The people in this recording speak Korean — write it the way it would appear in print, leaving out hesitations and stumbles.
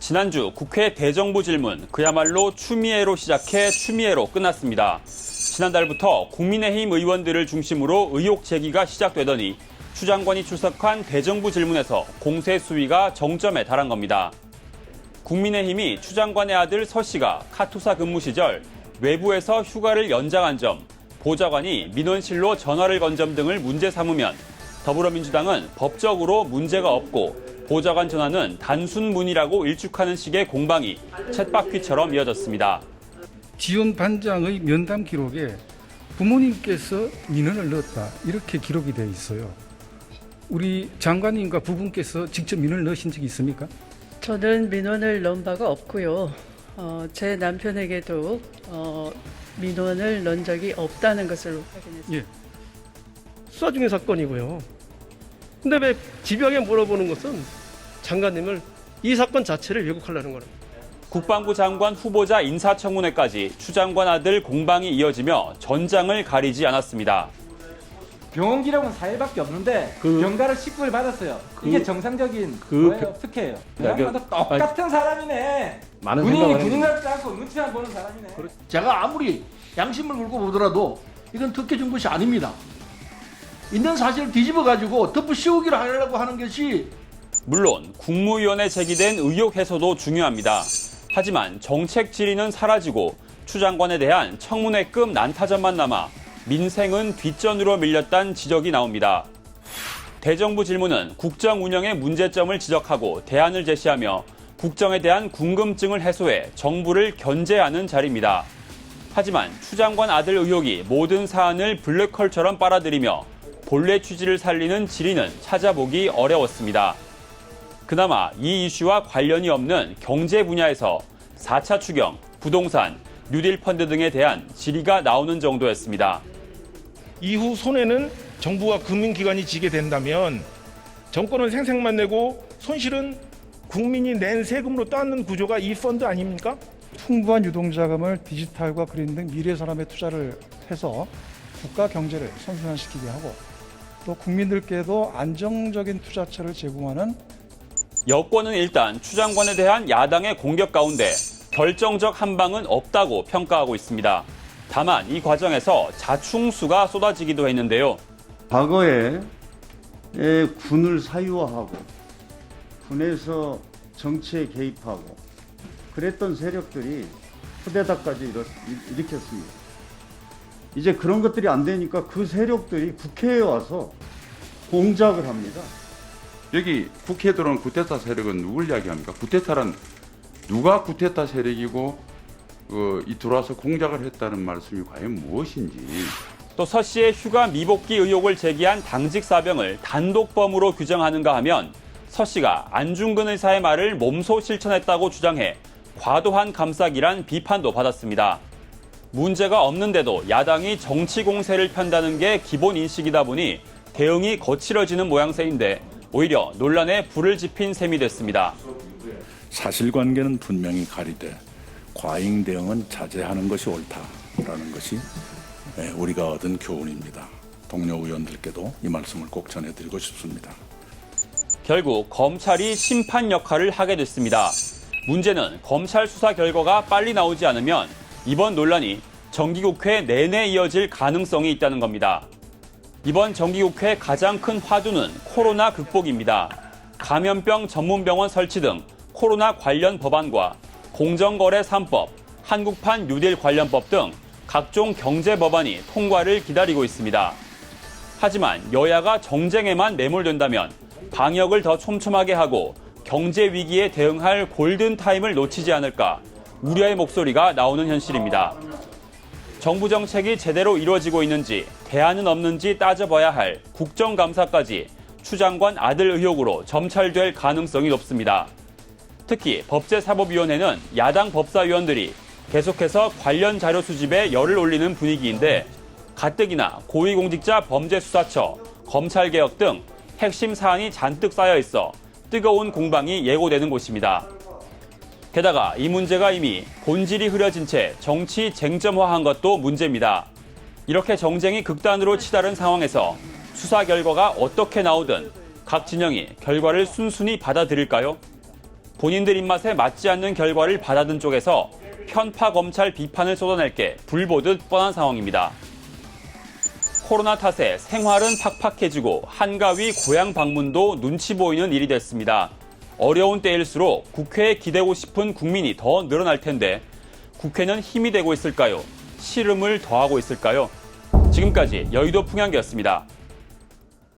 지난주 국회 대정부 질문 그야말로 추미애로 시작해 추미애로 끝났습니다. 지난달부터 국민의힘 의원들을 중심으로 의혹 제기가 시작되더니 추 장관이 출석한 대정부 질문에서 공세 수위가 정점에 달한 겁니다. 국민의힘이 추 장관의 아들 서 씨가 카투사 근무 시절 외부에서 휴가를 연장한 점, 보좌관이 민원실로 전화를 건 점 등을 문제 삼으면 더불어민주당은 법적으로 문제가 없고 보좌관 전화는 단순 문의라고 일축하는 식의 공방이 쳇바퀴처럼 이어졌습니다. 지원 반장의 면담 기록에 부모님께서 민원을 넣었다 이렇게 기록이 되어 있어요. 우리 장관님과 부분께서 직접 민원을 넣으신 적이 있습니까? 저는 민원을 넣은 바가 없고요. 제 남편에게도 민원을 넣은 적이 없다는 것을 확인했습니다. 예. 수사 중인 사건이고요. 근데 왜 집요하게 물어보는 것은 장관님을 이 사건 자체를 왜곡하려는 거는. 국방부 장관 후보자 인사청문회까지 추 장관 아들 공방이 이어지며 전장을 가리지 않았습니다. 병원 기록은 4일밖에 없는데 병가를 19일 받았어요. 이게 정상적인 거예요? 특혜예요. 그냥마다 똑같은 사람이네. 군인이 군인 같지 않고 눈치만 보는 사람이네. 제가 아무리 양심을 물고 보더라도 이건 특혜 준 것이 아닙니다. 있는 사실을 뒤집어가지고 덮어 씌우기를 하려고 하는 것이 물론 국무위원회 제기된 의혹 해소도 중요합니다. 하지만 정책 질의는 사라지고 추 장관에 대한 청문회급 난타전만 남아 민생은 뒷전으로 밀렸다는 지적이 나옵니다. 대정부 질문은 국정 운영의 문제점을 지적하고 대안을 제시하며 국정에 대한 궁금증을 해소해 정부를 견제하는 자리입니다. 하지만 추 장관 아들 의혹이 모든 사안을 블랙홀처럼 빨아들이며 본래 취지를 살리는 질의는 찾아보기 어려웠습니다. 그나마 이 이슈와 관련이 없는 경제 분야에서 4차 추경, 부동산, 뉴딜 펀드 등에 대한 질의가 나오는 정도였습니다. 이후 손해는 정부와 금융기관이 지게 된다면 정권은 생색만 내고 손실은 국민이 낸 세금으로 떠안는 구조가 이 펀드 아닙니까? 풍부한 유동자금을 디지털과 그린 등 미래 산업에 투자를 해서 국가 경제를 선순환시키게 하고 또 국민들께도 안정적인 투자처를 제공하는 여권은 일단 추 장관에 대한 야당의 공격 가운데 결정적 한방은 없다고 평가하고 있습니다. 다만 이 과정에서 자충수가 쏟아지기도 했는데요. 과거에 군을 사유화하고 군에서 정치에 개입하고 그랬던 세력들이 쿠데타까지 일으켰습니다. 이제 그런 것들이 안 되니까 그 세력들이 국회에 와서 공작을 합니다. 여기 국회에 들어온 쿠데타 세력은 누굴 이야기합니까? 쿠데타란 누가 쿠데타 세력이고 이 들어와서 공작을 했다는 말씀이 과연 무엇인지. 또 서 씨의 휴가 미복귀 의혹을 제기한 당직 사병을 단독범으로 규정하는가 하면 서 씨가 안중근 의사의 말을 몸소 실천했다고 주장해 과도한 감싸기란 비판도 받았습니다. 문제가 없는데도 야당이 정치 공세를 편다는 게 기본 인식이다 보니 대응이 거칠어지는 모양새인데 오히려 논란에 불을 지핀 셈이 됐습니다. 사실관계는 분명히 가리되 과잉 대응은 자제하는 것이 옳다라는 것이 우리가 얻은 교훈입니다. 동료 의원들께도 이 말씀을 꼭 전해드리고 싶습니다. 결국 검찰이 심판 역할을 하게 됐습니다. 문제는 검찰 수사 결과가 빨리 나오지 않으면 이번 논란이 정기국회 내내 이어질 가능성이 있다는 겁니다. 이번 정기국회 가장 큰 화두는 코로나 극복입니다. 감염병 전문병원 설치 등 코로나 관련 법안과 공정거래 3법, 한국판 뉴딜 관련법 등 각종 경제 법안이 통과를 기다리고 있습니다. 하지만 여야가 정쟁에만 매몰된다면 방역을 더 촘촘하게 하고 경제 위기에 대응할 골든타임을 놓치지 않을까 우려의 목소리가 나오는 현실입니다. 정부 정책이 제대로 이루어지고 있는지 대안은 없는지 따져봐야 할 국정감사까지 추 장관 아들 의혹으로 점철될 가능성이 높습니다. 특히 법제사법위원회는 야당 법사위원들이 계속해서 관련 자료 수집에 열을 올리는 분위기인데 가뜩이나 고위공직자 범죄수사처, 검찰개혁 등 핵심 사안이 잔뜩 쌓여 있어 뜨거운 공방이 예고되는 곳입니다. 게다가 이 문제가 이미 본질이 흐려진 채 정치 쟁점화한 것도 문제입니다. 이렇게 정쟁이 극단으로 치달은 상황에서 수사 결과가 어떻게 나오든 각 진영이 결과를 순순히 받아들일까요? 본인들 입맛에 맞지 않는 결과를 받아든 쪽에서 편파 검찰 비판을 쏟아낼 게 불보듯 뻔한 상황입니다. 코로나 탓에 생활은 팍팍해지고 한가위 고향 방문도 눈치 보이는 일이 됐습니다. 어려운 때일수록 국회에 기대고 싶은 국민이 더 늘어날 텐데 국회는 힘이 되고 있을까요? 시름을 더하고 있을까요? 지금까지 여의도 풍향기였습니다.